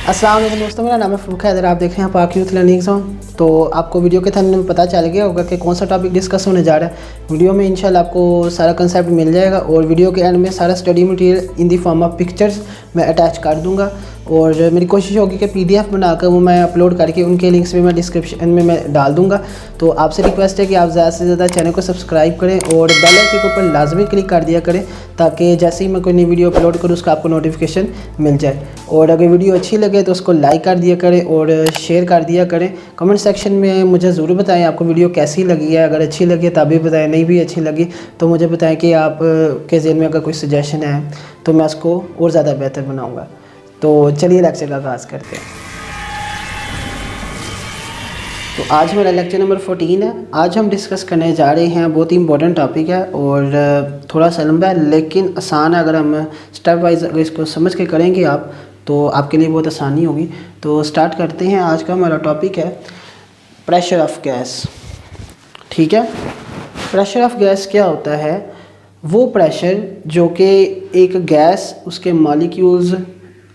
अस्सलाम वालेकुम दोस्तों, मेरा नाम है फ़रूक हैदर। आप देख रहे हैं पाक यूथ लर्निंग जोन। तो आपको वीडियो के थंबनेल में पता चल गया होगा कि कौन सा टॉपिक डिस्कस होने जा रहा है। वीडियो में इंशाल्लाह आपको सारा कंसेप्ट मिल जाएगा और वीडियो के एंड में सारा study material in the form of pictures मैं अटैच कर दूँगा और मेरी कोशिश होगी कि PDF बनाकर वो मैं अपलोड करके उनके लिंक्स भी मैं डिस्क्रिप्शन में मैं डाल दूँगा। तो आपसे रिक्वेस्ट है कि आप ज़्यादा से ज़्यादा चैनल को सब्सक्राइब करें और बेल आइकन के ऊपर लाजमी क्लिक कर दिया करें ताकि जैसे ही मैं कोई नई वीडियो अपलोड करूँ उसका आपको नोटिफिकेशन मिल जाए। और अगर वीडियो अच्छी लगे तो उसको लाइक कर दिया करें और शेयर कर दिया करें। कमेंट सेक्शन में मुझे ज़रूर बताएं आपको वीडियो कैसी लगी है। अगर अच्छी लगी तब भी बताएं, नहीं भी अच्छी लगी तो मुझे बताएं कि आप के ज़हन में अगर कोई सजेशन है तो मैं उसको और ज़्यादा बेहतर बनाऊँगा। तो चलिए लेक्चर का आगाज़ करते हैं। तो आज मेरा लेक्चर नंबर 14 है। आज हम डिस्कस करने जा रहे हैं, बहुत ही इंपॉर्टेंट टॉपिक है और थोड़ा सा लंबा है लेकिन आसान है। अगर हम स्टेप वाइज अगर इसको समझ के करेंगे आप तो आपके लिए बहुत आसानी होगी। तो स्टार्ट करते हैं। आज का हमारा टॉपिक है प्रेशर ऑफ गैस। ठीक है, प्रेशर ऑफ गैस क्या होता है? वो प्रेशर जो कि एक गैस उसके मॉलिक्यूल्स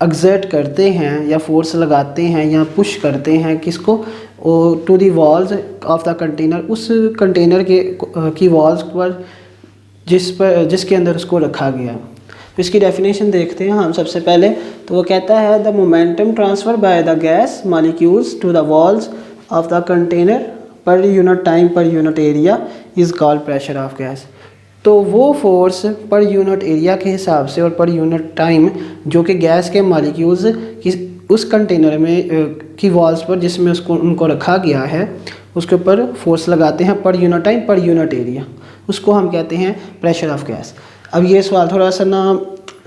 एक्सर्ट करते हैं या फोर्स लगाते हैं या पुश करते हैं किसको, to the walls of the container, उस कंटेनर के की वॉल्स पर जिसके अंदर उसको रखा गया। तो इसकी डेफिनेशन देखते हैं हम सबसे पहले। तो वो कहता है the momentum transfer by the gas molecules to the walls of the container per unit time per unit area is called pressure of gas. तो वो फोर्स पर यूनिट एरिया के हिसाब से और पर यूनिट टाइम जो कि गैस के मॉलिक्यूल्स की उस कंटेनर में की वॉल्स पर जिसमें उनको रखा गया है उसके ऊपर फोर्स लगाते हैं पर unit time per unit area, उसको हम कहते हैं प्रेशर ऑफ गैस। अब ये सवाल थोड़ा सा ना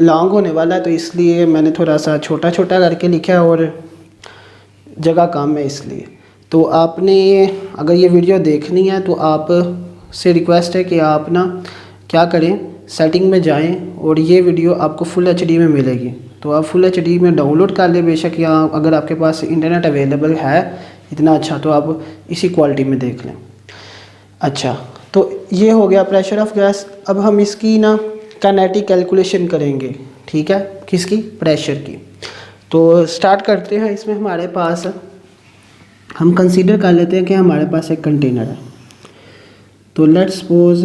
लॉन्ग होने वाला है तो इसलिए मैंने थोड़ा सा छोटा छोटा करके लिखा है और जगह कम है इसलिए। तो आपने अगर ये वीडियो देखनी है तो आप से रिक्वेस्ट है कि आप ना क्या करें, सेटिंग में जाएं और ये वीडियो आपको फुल HD में मिलेगी। तो आप फुल HD में डाउनलोड कर लें बेशक, या अगर आपके पास इंटरनेट अवेलेबल है इतना अच्छा तो आप इसी क्वालिटी में देख लें। अच्छा, तो ये हो गया प्रेशर ऑफ गैस। अब हम इसकी ना काइनेटिक कैलकुलेशन करेंगे। ठीक है, किसकी? प्रेशर की। तो स्टार्ट करते हैं। इसमें हमारे पास हम कंसीडर कर लेते हैं कि हमारे पास एक कंटेनर है। तो लेट्स सपोज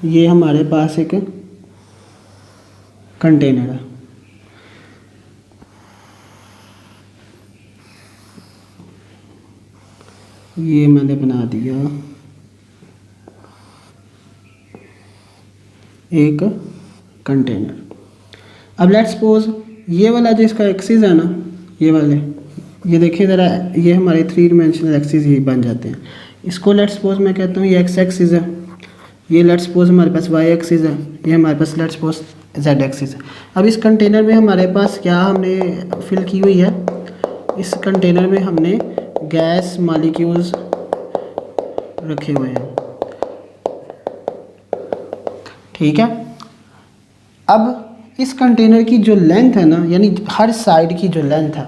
ये हमारे पास एक कंटेनर है। ये मैंने बना दिया एक कंटेनर। अब लेट्स सपोज ये वाला जो इसका एक्सिस है ना, ये वाले, ये देखिए ज़रा, ये हमारे 3 डायमेंशनल एक्सिस ही बन जाते हैं। इसको लेट्स सपोज मैं कहता हूँ ये एक्स एक्सिस है, ये लेट्स सपोज हमारे पास वाई एक्सिस है, ये हमारे पास लेट्स सपोज जेड एक्सिस है। अब इस कंटेनर में हमारे पास क्या हमने फिल की हुई है, इस कंटेनर में हमने गैस मॉलिक्यूल्स रखे हुए हैं। ठीक है, अब इस कंटेनर की जो लेंथ है ना, यानी हर साइड की जो लेंथ है,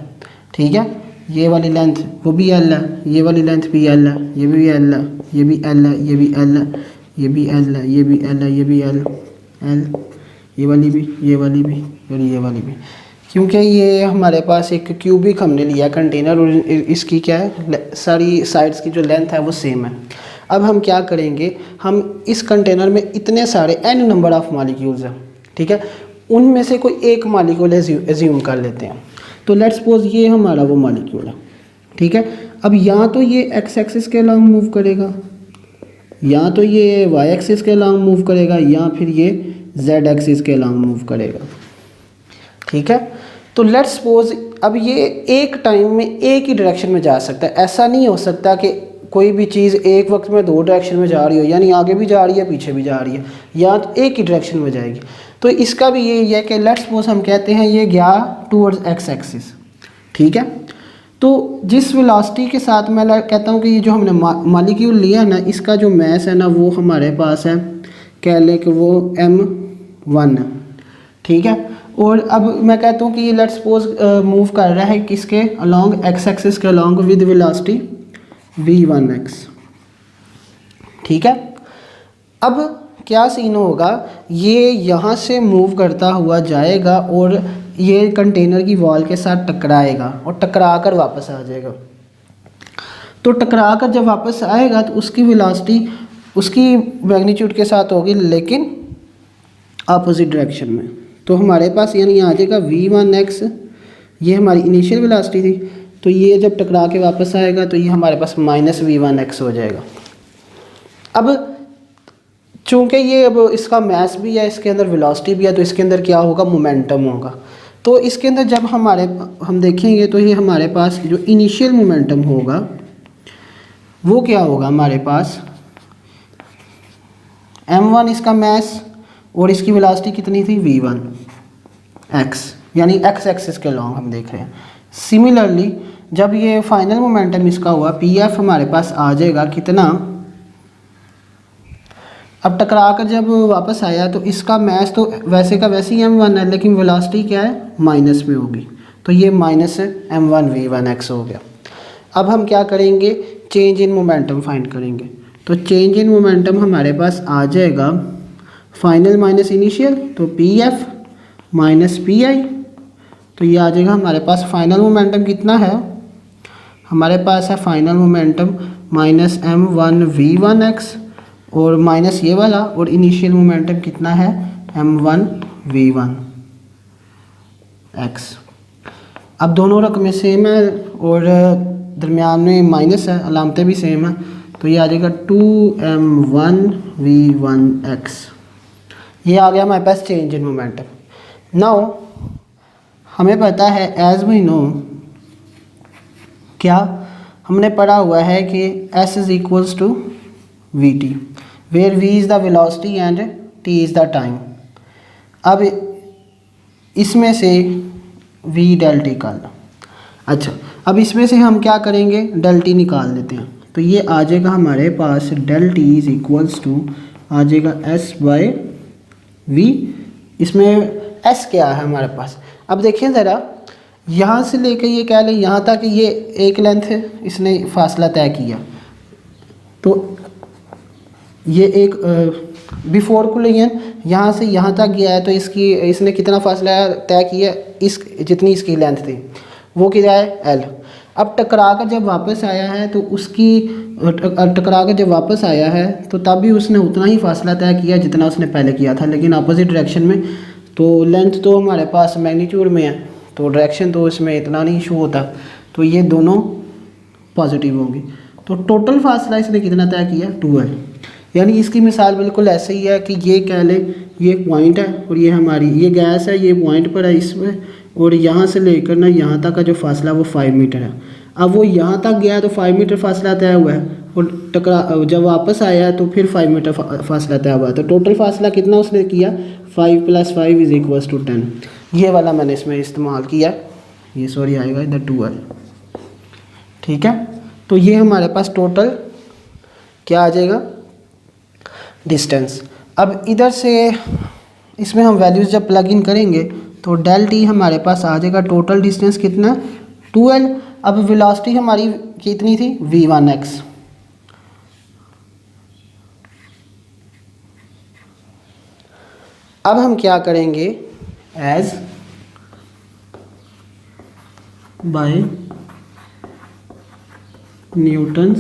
ठीक है, ये वाली लेंथ वो भी L है, ये वाली लेंथ भी L है, ये भी L है, ये भी L है, ये भी L है, ये भी L है, ये भी L है, ये भी L, ये वाली भी, ये वाली भी और ये वाली भी। क्योंकि ये हमारे पास एक क्यूबिक हमने लिया कंटेनर और इसकी क्या है, सारी साइड्स की जो लेंथ है वो सेम है। अब हम क्या करेंगे, हम इस कंटेनर में इतने सारे n नंबर ऑफ मॉलिक्यूल्स हैं, ठीक है, उनमें से कोई एक मॉलिक्यूल एज्यूम कर लेते हैं। तो लेट्स सपोज ये हमारा वो मॉलिक्यूल है। ठीक है, अब या तो ये x एक्सिस के अलॉन्ग मूव करेगा, या तो ये y एक्सिस के अलॉन्ग मूव करेगा, या फिर ये z एक्सिस के अलॉन्ग मूव करेगा। ठीक है, तो लेट्स सपोज अब ये एक टाइम में एक ही डायरेक्शन में जा सकता है। ऐसा नहीं हो सकता कि कोई भी चीज़ एक वक्त में 2 डायरेक्शन में जा रही हो, यानी आगे भी जा रही है पीछे भी जा रही है, या तो एक ही डायरेक्शन में जाएगी। तो इसका भी यही है कि लेट्स सपोज हम कहते हैं ये गया टूवर्ड्स x एक्सिस। ठीक है, तो जिस वेलोसिटी के साथ मैं कहता हूँ कि ये जो हमने मॉलिक्यूल लिया ना, इसका जो मास है ना वो हमारे पास है, कह लें कि वो m1 है। ठीक है, और अब मैं कहता हूँ कि ये लेट्स सपोज मूव कर रहा है किसके अलॉन्ग, x एक्सिस के अलॉन्ग विद वेलोसिटी v1x। ठीक है, अब क्या सीन होगा, ये यहाँ से मूव करता हुआ जाएगा और ये कंटेनर की वॉल के साथ टकराएगा और टकरा कर वापस आ जाएगा। तो टकरा कर जब वापस आएगा तो उसकी वेलोसिटी उसकी मैग्नीट्यूड के साथ होगी, लेकिन अपोजिट डायरेक्शन में। तो हमारे पास यानी आ जाएगा v1x, ये हमारी इनिशियल वेलोसिटी थी, तो ये जब टकरा के वापस आएगा तो ये हमारे पास -v1x हो जाएगा। अब चूँकि ये अब इसका मास भी है, इसके अंदर वेलोसिटी भी है, तो इसके अंदर क्या होगा, मोमेंटम होगा। तो इसके अंदर जब हम देखेंगे तो ये हमारे पास जो इनिशियल मोमेंटम होगा वो क्या होगा, हमारे पास m1 इसका मास और इसकी वेलोसिटी कितनी थी, v1x, यानी x एक्सिस के लॉन्ग हम देख रहे हैं। सिमिलरली जब ये फाइनल मोमेंटम इसका हुआ pf हमारे पास आ जाएगा कितना, अब टकरा कर जब वापस आया तो इसका मास तो वैसे का वैसे ही m1 है, लेकिन वेलोसिटी क्या है, माइनस में होगी, तो ये -m1v1x हो गया। अब हम क्या करेंगे, चेंज इन मोमेंटम फाइंड करेंगे। तो चेंज इन मोमेंटम हमारे पास आ जाएगा फाइनल माइनस इनिशियल, तो pf माइनस pi, तो ये आ जाएगा हमारे पास फाइनल मोमेंटम कितना है, हमारे पास है फाइनल मोमेंटम -m1v1x और माइनस ये वाला, और इनिशियल मोमेंटम कितना है, m1v1x। अब दोनों रकमें सेम है और दरमियान में माइनस है, अलामतें भी सेम है, तो ये आ जाएगा 2m1v1x। ये आ गया हमारे पास चेंज इन मोमेंटम। नाउ हमें पता है, एज वी नो, क्या हमने पढ़ा हुआ है कि s is equals to vt, where v is the velocity and t is the time. अब इसमें से v डेल टी निकालना। अच्छा, अब इसमें से हम क्या करेंगे, डेल टी निकाल लेते हैं। तो ये आ जाएगा हमारे पास del T is equals to आ जाएगा s बाय v। इसमें s क्या है हमारे पास, अब देखिए ज़रा, यहाँ से लेकर ये कह लें यहाँ तक ये एक लेंथ है, इसने फासला तय किया, तो ये एक बिफोर कोलिजन यहाँ से यहाँ तक गया है, तो इसने कितना फासला तय किया, इस जितनी इसकी लेंथ थी वो क्या है, l। अब टकरा कर जब वापस आया है तो टकरा कर जब वापस आया है तो तब भी उसने उतना ही फासला तय किया जितना उसने पहले किया था, लेकिन अपोजिट डायरेक्शन में। तो लेंथ तो हमारे पास मैग्नीट्यूड में है, तो डायरेक्शन तो इसमें इतना नहीं शो होता, तो ये दोनों पॉजिटिव होंगी। तो टोटल फासला इसने कितना तय किया, 2l। यानी इसकी मिसाल बिल्कुल ऐसे ही है कि ये कह लें ये पॉइंट है और ये हमारी ये गैस है, ये पॉइंट पर है इसमें, और यहाँ से लेकर ना यहाँ तक का जो फासला वो 5 मीटर है। अब वो यहाँ तक गया तो 5 मीटर फासला तय हुआ है, और जब वापस आया तो फिर 5 मीटर फासला तय हुआ है। तो टोटल फासला कितना उसने किया, 5 + 5 इज़ इक्वल्स टू 10। ये वाला मैंने इसमें इस्तेमाल किया, ये सॉरी आएगा इधर 2l, ठीक है। तो ये हमारे पास टोटल क्या आ जाएगा, डिस्टेंस। अब इधर से इसमें हम वैल्यूज़ जब प्लग इन करेंगे तो डेल टी हमारे पास आ जाएगा टोटल डिस्टेंस कितना, 2l। अब वेलोसिटी हमारी कितनी थी, v1x। अब हम क्या करेंगे, as by Newton's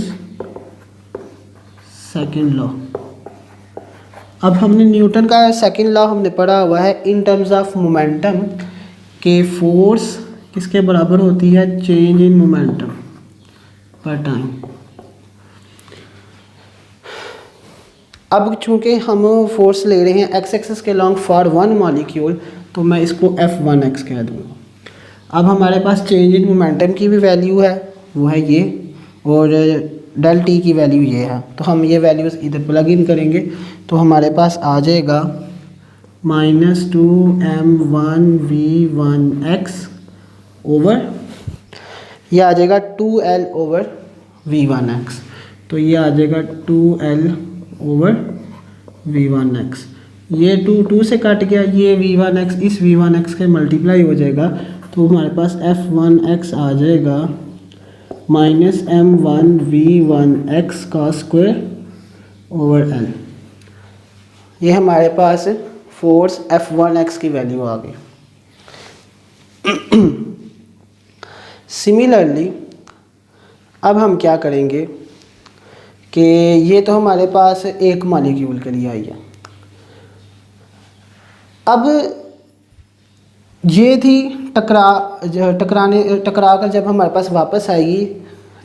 second law. अब हमने न्यूटन का सेकेंड लॉ हमने पढ़ा हुआ है इन टर्म्स ऑफ मोमेंटम के फोर्स किसके बराबर होती है, चेंज इन मोमेंटम पर टाइम। अब चूंकि हम फोर्स ले रहे हैं x एक्सिस के लॉन्ग फॉर वन मॉलिक्यूल, तो मैं इसको F1x कह दूँगा। अब हमारे पास चेंज इन मोमेंटम की भी वैल्यू है, वो है ये, और डेल टी की वैल्यू ये है। तो हम ये वैल्यूज़ इधर प्लग इन करेंगे तो हमारे पास आ जाएगा -2m1v1x ओवर, ये आ जाएगा 2l ओवर v1x। तो ये आ जाएगा 2l ओवर v1x। ये 2 से कट गया, ये v1x इस v1x के मल्टीप्लाई हो जाएगा, तो हमारे पास f1x आ जाएगा -m1v1x का स्क्वायर ओवर l। ये हमारे पास फोर्स F1x की वैल्यू आ गई। सिमिलरली अब हम क्या करेंगे कि ये तो हमारे पास एक मॉलिक्यूल के लिए आई है। अब ये थी टकरा कर जब हमारे पास वापस आएगी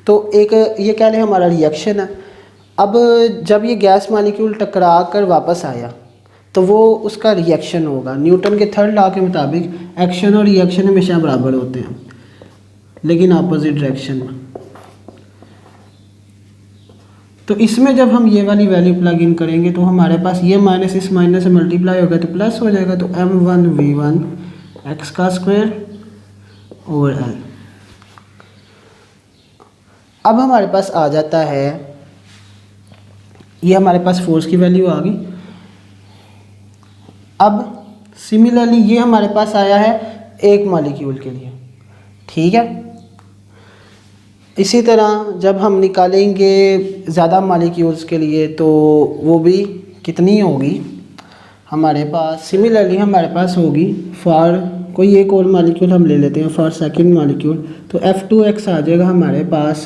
तो एक ये कह लें हमारा रिएक्शन है। अब जब ये गैस मॉलिक्यूल टकरा कर वापस आया तो वो उसका रिएक्शन होगा। न्यूटन के थर्ड लॉ के मुताबिक एक्शन और रिएक्शन हमेशा बराबर होते हैं लेकिन अपोजिट डायरेक्शन में। तो इसमें जब हम ये वाली वैल्यू प्लग इन करेंगे तो हमारे पास ये माइनस इस माइनस से मल्टीप्लाई होगा तो प्लस हो जाएगा। तो m1v1 x का स्क्वायर ओवर l। अब हमारे पास आ जाता है, ये हमारे पास फोर्स की वैल्यू आ गई। अब सिमिलरली ये हमारे पास आया है एक मॉलिक्यूल के लिए, ठीक है। इसी तरह जब हम निकालेंगे ज़्यादा मॉलिक्यूल्स के लिए तो वो भी कितनी होगी हमारे पास। सिमिलरली हमारे पास होगी फॉर कोई एक और मॉलिक्यूल हम ले लेते हैं, फॉर सेकंड मॉलिक्यूल तो F2x आ जाएगा हमारे पास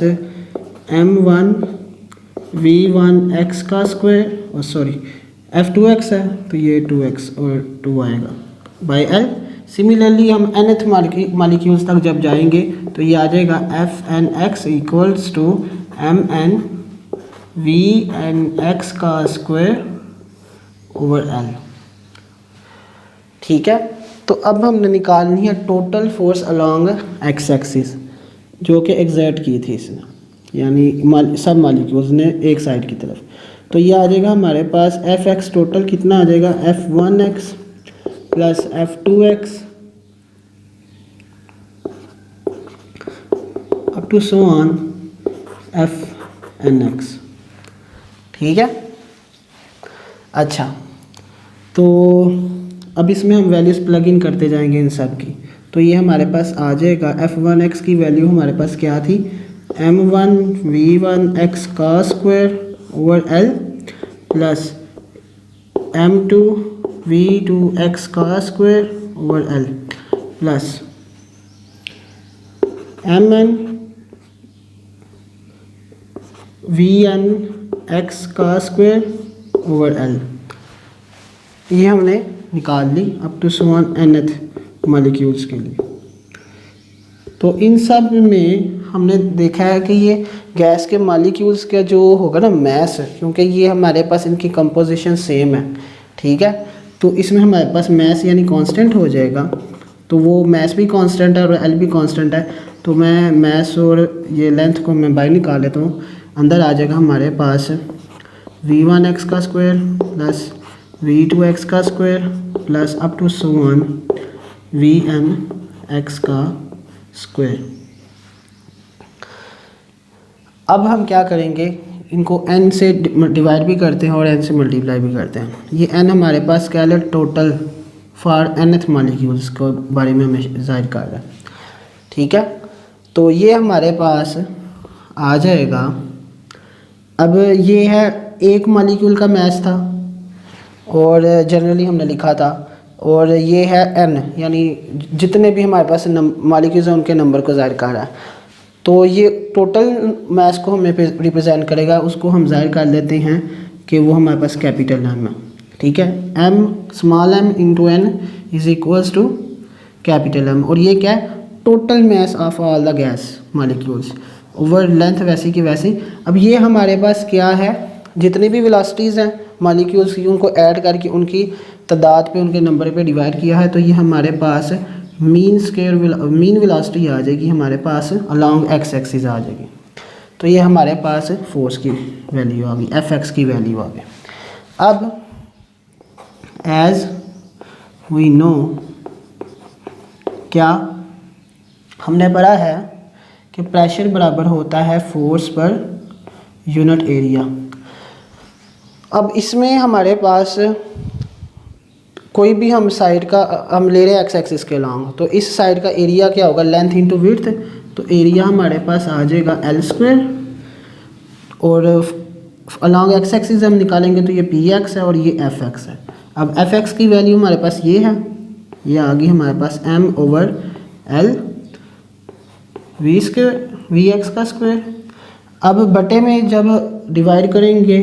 m1v1x का स्क्वायर, और सॉरी F2x है तो ये 2x और 2 आएगा बाई l। सिमिलरली हम nth मॉलिक्यूल्स तक जब जाएंगे तो ये आ जाएगा Fnx इक्वल्स टू mnvnx का स्क्वायर ओवर l, ठीक है। तो अब हमने निकालनी है total force along x axis जो कि एग्जर्ट की थी इसने, यानी सब मॉलिक्यूल्स ने एक साइड की तरफ। तो ये आ जाएगा हमारे पास Fx टोटल कितना आ जाएगा F1x plus F2x up to so on Fnx, ठीक है। अच्छा, तो अब इसमें हम वैल्यूज़ प्लग इन करते जाएंगे इन सब की। तो ये हमारे पास आ जाएगा F1x की वैल्यू हमारे पास क्या थी m1v1x का square over l plus m2v2x का square over l plus mnvnx का स्क्वायर ओवर l। ये हमने निकाल ली up to so on nth molecules के लिए। तो इन सब में हमने देखा है कि ये गैस के मॉलिक्यूल्स का जो होगा ना मैस, क्योंकि ये हमारे पास इनकी कंपोजिशन सेम है, ठीक है। तो इसमें हमारे पास मैस यानी कांस्टेंट हो जाएगा। तो वो मैस भी कांस्टेंट है और एल भी कांस्टेंट है। तो मैं मैस और ये लेंथ को मैं बाहर निकाल लेता हूँ। अंदर आ जाएगा हमारे पास v1x का स्क्वायर प्लस v2x का square plus up to so on vnx का स्क्वायर। अब हम क्या करेंगे, इनको n से डिवाइड भी करते हैं और n से मल्टीप्लाई भी करते हैं। ये n हमारे पास क्या है टोटल फॉर nth मॉलिक्यूल्स के बारे में हमें जाहिर कर रहा है, ठीक है। तो ये हमारे पास आ जाएगा। अब ये है एक मॉलिक्यूल का मैस था और जनरली हमने लिखा था, और ये है n यानी जितने भी हमारे पास मॉलिक्यूल्स हैं उनके नंबर को जाहिर कर रहा है। तो ये टोटल मैस को हमें रिप्रेजेंट करेगा, उसको हम जाहिर कर लेते हैं कि वो हमारे पास कैपिटल m है, ठीक है। m small m into n is equals to capital M। और ये क्या है total mass of all the gas molecules over length वैसी की वैसी। अब ये हमारे पास क्या है, जितनी भी वेलोसिटीज़ हैं मॉलिक्यूल्स की उनको ऐड करके उनकी तादाद पे उनके नंबर पे डिवाइड किया है। तो ये हमारे पास मीन वेलोसिटी आ जाएगी हमारे पास अलोंग एक्स एक्सिस आ जाएगी। तो ये हमारे पास फोर्स की वैल्यू आ गई, Fx की वैल्यू आ गई। अब एज वी नो क्या हमने पढ़ा है कि प्रेशर बराबर होता है फोर्स पर यूनिट एरिया। अब इसमें हमारे पास कोई भी हम साइड का हम ले रहे हैं एक्स एक्सिस के अलॉन्ग, तो इस साइड का एरिया क्या होगा लेंथ इंटू विड्थ। तो एरिया हमारे पास आ जाएगा एल स्क्वायर, और अलॉन्ग एक्स एक्सिस हम निकालेंगे तो ये पी एक्स है और ये एफ एक्स है। अब एफ एक्स की वैल्यू हमारे पास ये है, ये आ गई हमारे पास m over L V square V X का स्क्वायर। अब बटे में जब डिवाइड करेंगे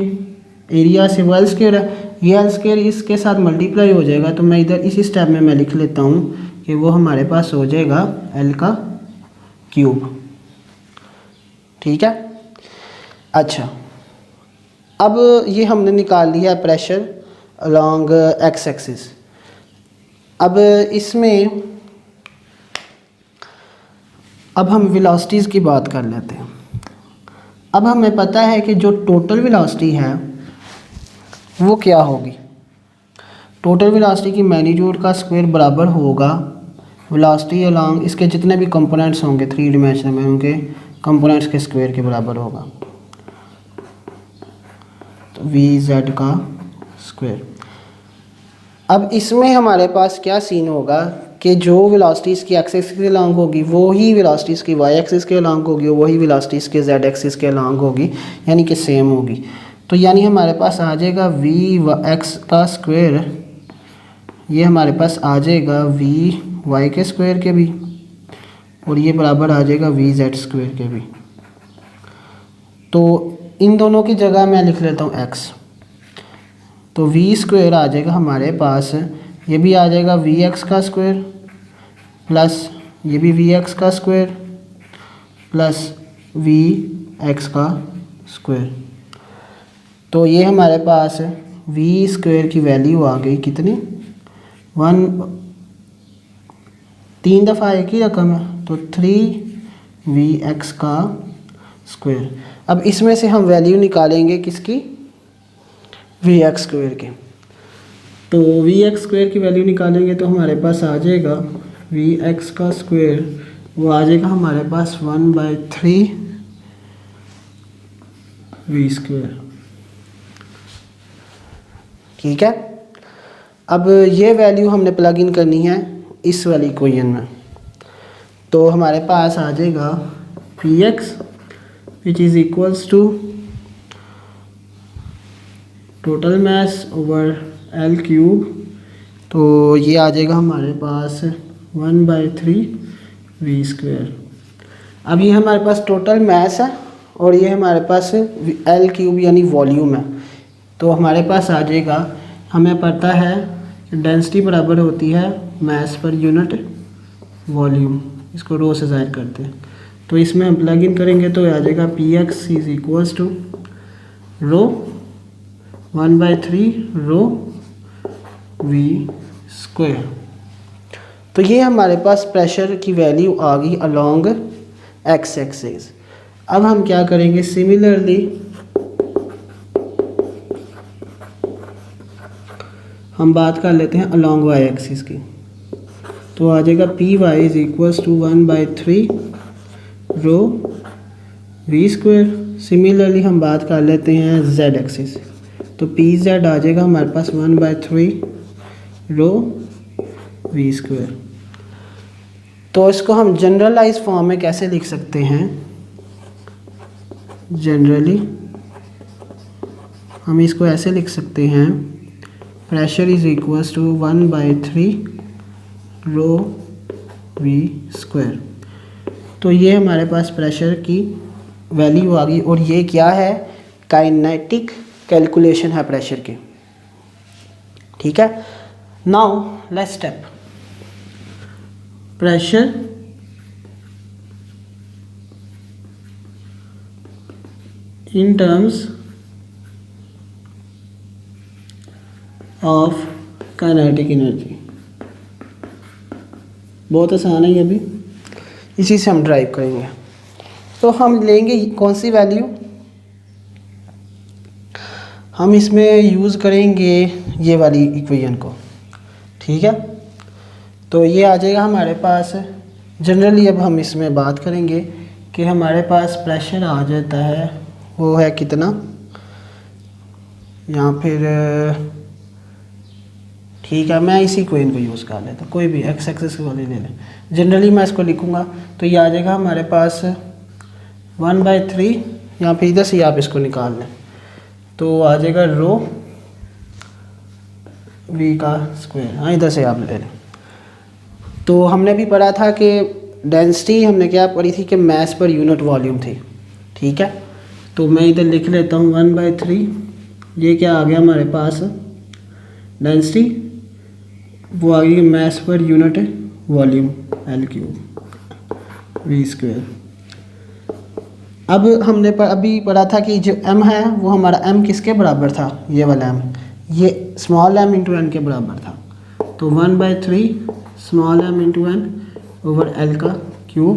एरिया से वो एल स्क्वायर है, ये एल स्क्वायर इसके साथ मल्टीप्लाई हो जाएगा, तो मैं इधर इसी स्टेप में मैं लिख लेता हूँ कि वो हमारे पास हो जाएगा एल का क्यूब। ठीक है। अच्छा, अब ये हमने निकाल लिया प्रेशर अलॉन्ग एक्स एक्सिस। अब इसमें अब हम वेलोसिटीज़ की बात कर लेते हैं। अब हमें पता है कि जो टोटल वेलोसिटी है वो क्या होगी। टोटल वेलोसिटी की मैग्नीट्यूड का स्क्वायर बराबर होगा वेलोसिटी अलॉन्ग इसके जितने भी कंपोनेंट्स होंगे 3 डिमेंशन में, उनके कंपोनेंट्स के स्क्वायर के बराबर होगा, तो वी जेड का स्क्वायर। अब इसमें हमारे पास क्या सीन होगा कि जो वेलोसिटीज़ की एक्स एक्सिस के अलॉन्ग होगी वही वेलोसिटीज़ की वाई एक्सिस के अलॉन्ग होगी, वही वेलोसिटीज़ के जेड एक्सिस के अलॉन्ग होगी, यानी कि सेम होगी। तो यानी हमारे पास आ जाएगा वी एक्स का स्क्वायर, ये हमारे पास आ जाएगा वी वाई के स्क्वायर के भी, और ये बराबर आ जाएगा वी जेड स्क्वायर के भी। तो इन दोनों की जगह मैं लिख लेता हूँ एक्स, तो वी स्क्वायर आ जाएगा हमारे पास, ये भी आ जाएगा वी एक्स का स्क्वायर प्लस ये भी वी एक्स का स्क्वायर प्लस वी एक्स का स्क्वायर। तो ये हमारे पास वी स्क्वायर की वैल्यू आ गई कितनी, 1, 3 दफ़ा एक ही रकम है, तो 3 वी एक्स का स्क्वायर। अब इसमें से हम वैल्यू निकालेंगे किसकी, वी एक्स स्क्वायर के। तो वी एक्स स्क्वायर की वैल्यू निकालेंगे तो हमारे पास आ जाएगा वी एक्स का स्क्वायर, वो आ जाएगा हमारे पास 1/3 वी स्क्वायर। ठीक है। अब ये वैल्यू हमने प्लग इन करनी है इस वाली इक्वेशन में, तो हमारे पास आ जाएगा V X which is equals to total mass over L cube, तो ये आ जाएगा हमारे पास 1/3 वी स्क्वायर। अब ये हमारे पास टोटल मास है और ये हमारे पास एल क्यूब यानी वॉल्यूम है, तो हमारे पास आ जाएगा, हमें पता है डेंसिटी बराबर होती है मास पर यूनिट वॉल्यूम, इसको रो से ज़ाहिर करते हैं, तो इसमें हम प्लग इन करेंगे तो आ जाएगा P X is equals to rho 1/3 rho V square. तो ये हमारे पास प्रेशर की वैल्यू आ गई अलोंग एक्स एक्सिस। अब हम क्या करेंगे, सिमिलरली हम बात कर लेते हैं अलोंग वाई एक्सिस की, तो आ जाएगा P Y is equals to 1/3 rho V square. Similarly हम बात कर लेते हैं जेड एक्सिस, तो पी जेड आ जाएगा हमारे पास 1/3 रो वी स्क्वायर। तो इसको हम जनरलाइज फॉर्म में कैसे लिख सकते हैं, जनरली हम इसको ऐसे लिख सकते हैं, pressure is equals to 1/3 rho V square. तो ये हमारे पास प्रेशर की वैल्यू आ गई, और ये क्या है, काइनेटिक कैलकुलेशन है प्रेशर की। ठीक है। Now let's step pressure in terms of kinetic energy. बहुत आसान है ये भी, इसी से हम ड्राइव करेंगे। तो हम लेंगे कौन सी वैल्यू, हम इसमें यूज़ करेंगे ये वाली इक्वेशन को। ठीक है। तो ये आ जाएगा हमारे पास, जनरली अब हम इसमें बात करेंगे कि हमारे पास प्रेशर आ जाता है, वो है कितना, या फिर ठीक है मैं इसी इक्वेशन को यूज़ कर लेता हूँ, कोई भी एक्स एक्सिस वाली ले लें, जनरली मैं इसको लिखूँगा। तो ये आ जाएगा हमारे पास 1/3, या फिर इधर से आप इसको निकाल लें, तो आ जाएगा रो वी का स्क्वायर। हाँ इधर से आप ले लें, तो हमने भी पढ़ा था कि डेंसिटी हमने क्या पढ़ी थी कि मास पर यूनिट वॉल्यूम थी, ठीक है। तो मैं इधर लिख लेता हूँ 1/3, ये क्या आ गया हमारे पास डेंसिटी, वो आ गई मास per unit volume L³ V²। अब हमने अभी पढ़ा था कि जो m है वो हमारा m किसके बराबर था, ये वाला m, ये स्मॉल m इंटू n के बराबर था। तो 1/3 small m into n over L का क्यूब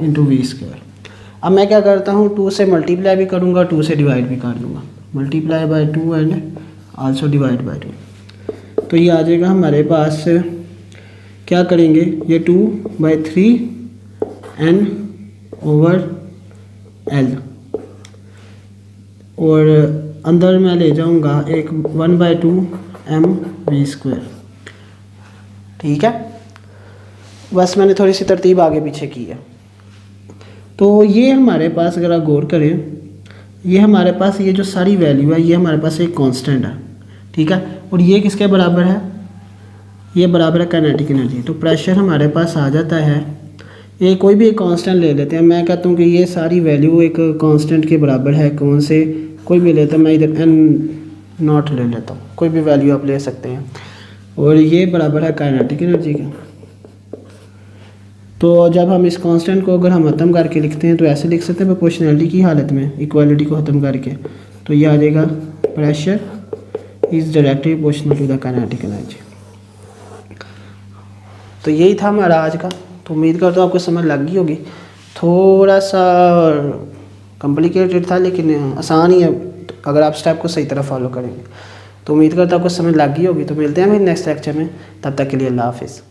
इंटू V²। अब मैं क्या करता हूँ, 2 से मल्टीप्लाई भी करूँगा, 2 से डिवाइड भी कर दूँगा, multiply by 2 and also divide by 2। तो ये आ जाएगा हमारे पास, क्या करेंगे, ये 2/3 n ओवर L, और अंदर मैं ले जाऊंगा एक 1/2 m V², ठीक है। बस मैंने थोड़ी सी तरतीब आगे पीछे की है। तो ये हमारे पास अगर आप गौर करें, ये हमारे पास ये जो सारी वैल्यू है ये हमारे पास एक कांस्टेंट है, ठीक है। और ये किसके बराबर है, ये बराबर है काइनेटिक एनर्जी। तो प्रेशर हमारे पास आ जाता है, ये कोई भी एक कांस्टेंट ले लेते हैं, मैं कहता हूँ कि ये सारी वैल्यू एक कांस्टेंट के बराबर है, कौन से, कोई भी लेता हूँ, मैं इधर n0 ले लेता हूँ, कोई भी वैल्यू आप ले सकते हैं, और ये बराबर है काइनेटिक एनर्जी का। तो जब हम इस कांस्टेंट को अगर हम ख़त्म करके लिखते हैं तो ऐसे लिख सकते हैं प्रोपोर्शनैलिटी की हालत में, इक्वालिटी को ख़त्म करके, तो ये आ जाएगा pressure is directly proportional to the kinetic energy. तो यही था हमारा आज का। तो उम्मीद करता हूँ आपको समझ लग गई होगी। थोड़ा सा कॉम्प्लिकेटेड था लेकिन आसान ही है अगर आप स्टेप को सही तरह फॉलो करेंगे। तो उम्मीद करता हूँ आपको समझ लग गई होगी। तो मिलते हैं फिर नेक्स्ट लेक्चर में, तब तक के लिए अल्लाह हाफिज़।